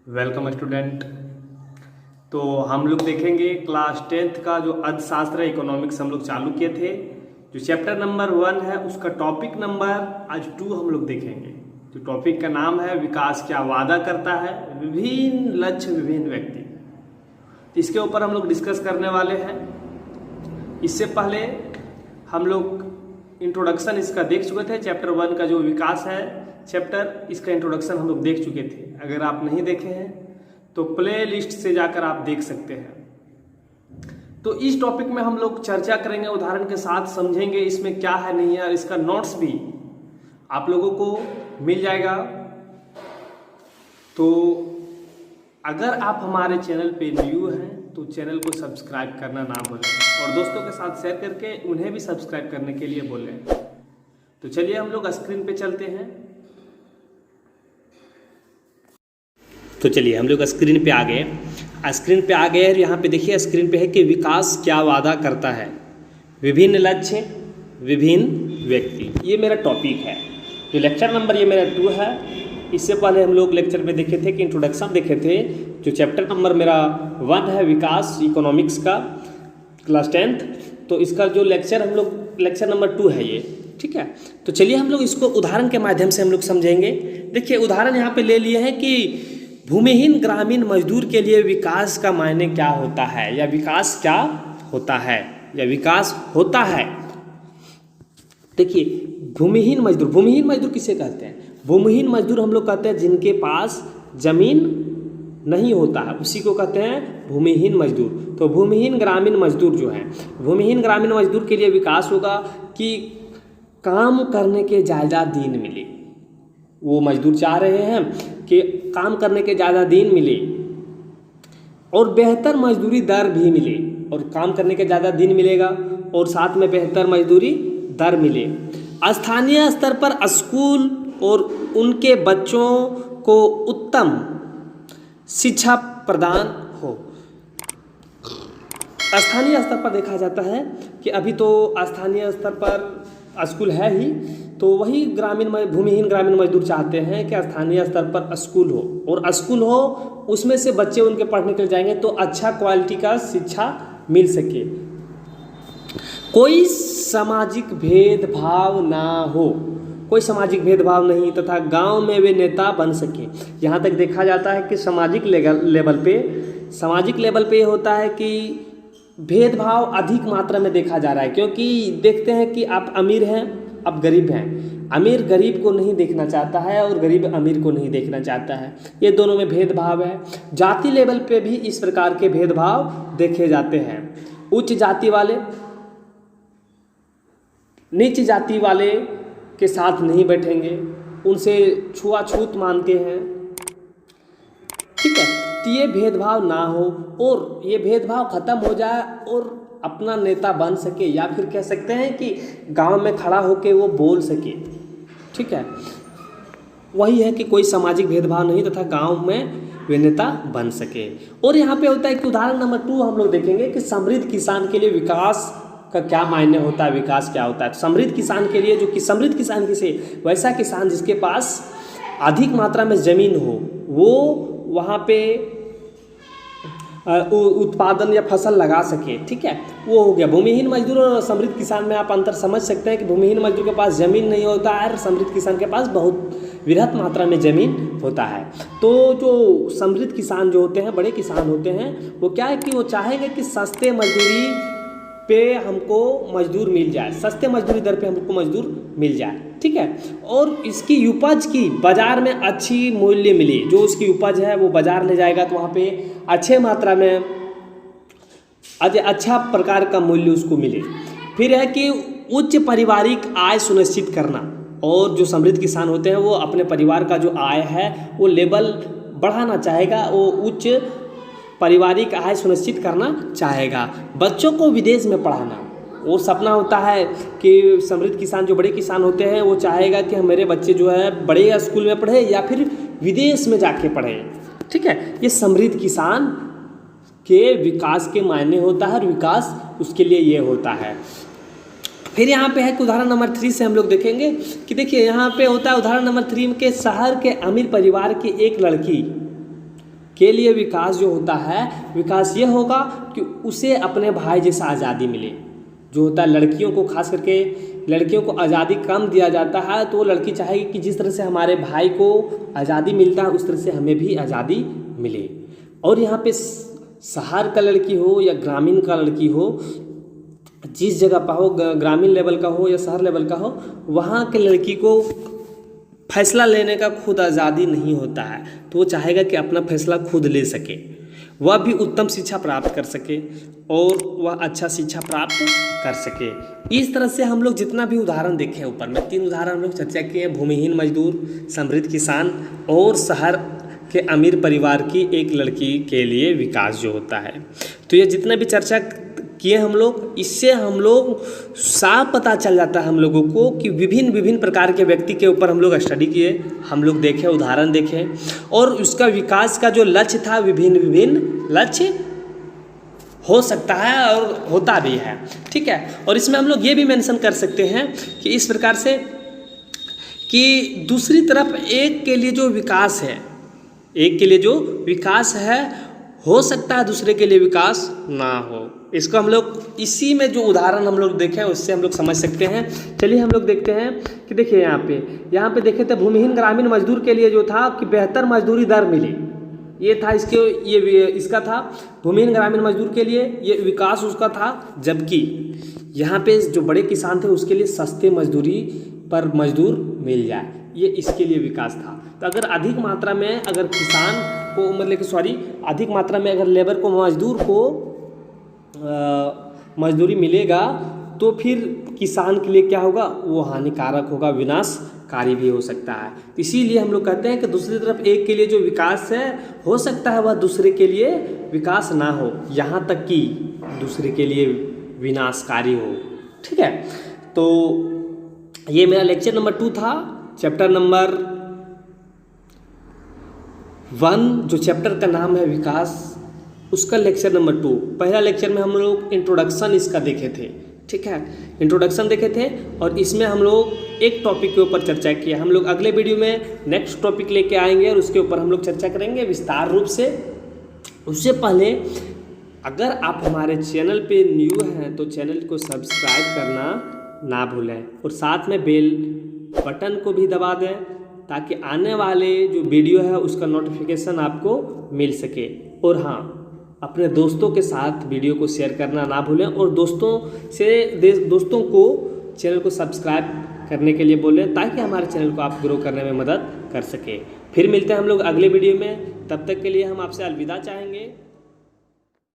Welcome student. तो हम लोग देखेंगे क्लास 10th का जो अर्थशास्त्र इकोनॉमिक्स हम लोग चालू किए थे। जो चैप्टर नंबर 1 है उसका टॉपिक नंबर आज 2 हम लोग देखेंगे। जो टॉपिक का नाम है विकास क्या वादा करता है, विभिन्न लक्ष्य विभिन्न व्यक्ति। इसके ऊपर हम लोग डिस्कस करने वाले हैं। इससे पहले हम लोग इंट्रोडक्शन इसका देख चुके थे। चैप्टर 1 का जो विकास है चैप्टर, इसका इंट्रोडक्शन हम लोग देख चुके थे। अगर आप नहीं देखे हैं तो प्ले लिस्ट से जाकर आप देख सकते हैं। तो इस टॉपिक में हम लोग चर्चा करेंगे, उदाहरण के साथ समझेंगे इसमें क्या है नहीं है, और इसका नोट्स भी आप लोगों को मिल जाएगा। तो अगर आप हमारे चैनल पे न्यू हैं तो चैनल को सब्सक्राइब करना ना भूलें और दोस्तों के साथ शेयर करके उन्हें भी सब्सक्राइब करने के लिए बोलें। तो चलिए हम लोग स्क्रीन पे चलते हैं। तो चलिए हम लोग स्क्रीन पे आ गए और यहाँ पे देखिए स्क्रीन पे है कि विकास क्या वादा करता है, विभिन्न लक्ष्य विभिन्न व्यक्ति। ये मेरा टॉपिक है। जो लेक्चर नंबर ये मेरा 2 है। इससे पहले हम लोग लेक्चर में देखे थे कि इंट्रोडक्शन देखे थे। जो चैप्टर नंबर मेरा 1 है विकास इकोनॉमिक्स का क्लास 10th, तो इसका जो लेक्चर हम लोग लेक्चर नंबर 2 है ये, ठीक है। तो चलिए हम लोग इसको उदाहरण के माध्यम से हम लोग समझेंगे। देखिए उदाहरण यहाँ पे ले लिए हैं कि भूमिहीन ग्रामीण मजदूर के लिए विकास का मायने क्या होता है, या विकास क्या होता है, या विकास होता है। देखिए भूमिहीन मजदूर किसे कहते हैं? भूमिहीन मजदूर हम लोग कहते हैं जिनके पास जमीन नहीं होता है, उसी को कहते हैं भूमिहीन मजदूर। तो भूमिहीन ग्रामीण मजदूर जो है, भूमिहीन ग्रामीण मजदूर के लिए विकास होगा कि काम करने के ज़्यादा दिन मिले। वो मजदूर चाह रहे हैं कि काम करने के ज़्यादा दिन मिले और बेहतर मजदूरी दर भी मिले, और काम करने के ज़्यादा दिन मिलेगा और साथ में बेहतर मजदूरी दर मिले। स्थानीय स्तर पर स्कूल और उनके बच्चों को उत्तम शिक्षा प्रदान हो। स्थानीय स्तर पर देखा जाता है कि अभी तो स्थानीय स्तर पर स्कूल है ही, तो वही भूमिहीन ग्रामीण मजदूर चाहते हैं कि स्थानीय स्तर पर स्कूल हो, और स्कूल हो उसमें से बच्चे उनके पढ़ने के लिए जाएंगे तो अच्छा क्वालिटी का शिक्षा मिल सके, कोई सामाजिक भेदभाव ना हो, कोई सामाजिक भेदभाव नहीं, तथा गांव में वे नेता बन सके। यहाँ तक देखा जाता है कि सामाजिक लेवल पे होता है कि भेदभाव अधिक मात्रा में देखा जा रहा है, क्योंकि देखते हैं कि आप अमीर हैं, आप गरीब हैं। अमीर गरीब को नहीं देखना चाहता है और गरीब अमीर को नहीं देखना चाहता है। ये दोनों में भेदभाव है। जाति लेवल पे भी इस प्रकार के भेदभाव देखे जाते हैं। उच्च जाति वाले नीच जाति वाले के साथ नहीं बैठेंगे, उनसे छुआछूत मानते हैं, ठीक है। तो ये भेदभाव ना हो और ये भेदभाव खत्म हो जाए और अपना नेता बन सके, या फिर कह सकते हैं कि गांव में खड़ा होके वो बोल सके, ठीक है। वही है कि कोई सामाजिक भेदभाव नहीं, तथा गांव में वे नेता बन सके। और यहाँ पे होता है कि उदाहरण नंबर 2 हम लोग देखेंगे कि समृद्ध किसान के लिए विकास का क्या मायने होता है, विकास क्या होता है। समृद्ध किसान के लिए, जो कि समृद्ध किसान किसे, वैसा किसान जिसके पास अधिक मात्रा में ज़मीन हो, वो वहाँ पे उत्पादन या फसल लगा सके, ठीक है, वो हो गया। भूमिहीन मजदूर और समृद्ध किसान में आप अंतर समझ सकते हैं कि भूमिहीन मजदूर के पास ज़मीन नहीं होता है और समृद्ध किसान के पास बहुत वृहत मात्रा में ज़मीन होता है। तो जो समृद्ध किसान जो होते हैं, बड़े किसान होते हैं, वो क्या है कि वो चाहेंगे कि सस्ते मजदूरी पे हमको मजदूर मिल जाए, सस्ते मजदूरी दर पे हमको मजदूर मिल जाए, ठीक है। और इसकी उपज की बाज़ार में अच्छी मूल्य मिले, जो उसकी उपज है वो बाज़ार ले जाएगा तो वहाँ पे अच्छे मात्रा में अच्छा प्रकार का मूल्य उसको मिले। फिर है कि उच्च पारिवारिक आय सुनिश्चित करना, और जो समृद्ध किसान होते हैं वो अपने परिवार का जो आय है वो लेवल बढ़ाना चाहेगा, वो उच्च पारिवारिक आय सुनिश्चित करना चाहेगा। बच्चों को विदेश में पढ़ाना, वो सपना होता है कि समृद्ध किसान जो बड़े किसान होते हैं वो चाहेगा कि मेरे बच्चे जो है बड़े स्कूल में पढ़े या फिर विदेश में जाके पढ़े, ठीक है। ये समृद्ध किसान के विकास के मायने होता है और विकास उसके लिए ये होता है। फिर यहाँ पे है कि उदाहरण नंबर 3 से हम लोग देखेंगे कि देखिए यहाँ पे होता है उदाहरण नंबर 3 के शहर के अमीर परिवार की एक लड़की के लिए विकास जो होता है, विकास ये होगा कि उसे अपने भाई जैसा आज़ादी मिले। जो होता है लड़कियों को, खास करके लड़कियों को आज़ादी कम दिया जाता है, तो लड़की चाहेगी कि जिस तरह से हमारे भाई को आज़ादी मिलता है उस तरह से हमें भी आज़ादी मिले। और यहाँ पे शहर का लड़की हो या ग्रामीण का लड़की हो, जिस जगह पर हो, ग्रामीण लेवल का हो या शहर लेवल का हो, वहाँ के लड़की को फैसला लेने का खुद आज़ादी नहीं होता है, तो वो चाहेगा कि अपना फैसला खुद ले सके, वह भी उत्तम शिक्षा प्राप्त कर सके और वह अच्छा शिक्षा प्राप्त कर सके। इस तरह से हम लोग जितना भी उदाहरण देखे ऊपर में 3 उदाहरण हम लोग चर्चा किए हैं, भूमिहीन मजदूर, समृद्ध किसान और शहर के अमीर परिवार की एक लड़की के लिए विकास जो होता है। तो ये जितना भी चर्चा किए हम लोग, इससे हम लोग साफ पता चल जाता है हम लोगों को कि विभिन्न प्रकार के व्यक्ति के ऊपर हम लोग स्टडी किए, हम लोग देखे, उदाहरण देखे और उसका विकास का जो लक्ष्य था विभिन्न लक्ष्य हो सकता है और होता भी है। ठीक है, और इसमें हम लोग ये भी मेंशन कर सकते हैं कि इस प्रकार से कि दूसरी तरफ एक के लिए जो विकास है, एक के लिए जो विकास है हो सकता है दूसरे के लिए विकास ना हो। इसको हम लोग इसी में जो उदाहरण हम लोग देखे उससे हम लोग समझ सकते हैं। चलिए हम लोग देखते हैं कि देखिए यहाँ पे देखे थे भूमिहीन ग्रामीण मजदूर के लिए जो था कि बेहतर मजदूरी दर मिली, ये था इसका था भूमिहीन ग्रामीण मजदूर के लिए ये विकास उसका था। जबकि यहाँ पे जो बड़े किसान थे उसके लिए सस्ते मजदूरी पर मजदूर मिल जाए, ये इसके लिए विकास था। तो अगर अधिक मात्रा में अगर किसान को अधिक मात्रा में अगर लेबर को मजदूर को मजदूरी मिलेगा तो फिर किसान के लिए क्या होगा, वो हानिकारक होगा, विनाशकारी भी हो सकता है। इसीलिए हम लोग कहते हैं कि दूसरी तरफ एक के लिए जो विकास है हो सकता है वह दूसरे के लिए विकास ना हो, यहाँ तक कि दूसरे के लिए विनाशकारी हो। ठीक है, तो ये मेरा लेक्चर नंबर 2 था, चैप्टर नंबर 1 जो चैप्टर का नाम है विकास, उसका लेक्चर नंबर 2। पहला लेक्चर में हम लोग इंट्रोडक्शन इसका देखे थे। ठीक है, इंट्रोडक्शन देखे थे और इसमें हम लोग एक टॉपिक के ऊपर चर्चा किया। हम लोग अगले वीडियो में नेक्स्ट टॉपिक लेके आएंगे और उसके ऊपर हम लोग चर्चा करेंगे विस्तार रूप से। उससे पहले अगर आप हमारे चैनल पे न्यू हैं तो चैनल को सब्सक्राइब करना ना भूलें और साथ में बेल बटन को भी दबा दें ताकि आने वाले जो वीडियो है उसका नोटिफिकेशन आपको मिल सके। और हाँ, अपने दोस्तों के साथ वीडियो को शेयर करना ना भूलें और दोस्तों को चैनल को सब्सक्राइब करने के लिए बोलें ताकि हमारे चैनल को आप ग्रो करने में मदद कर सके। फिर मिलते हैं हम लोग अगले वीडियो में, तब तक के लिए हम आपसे अलविदा चाहेंगे।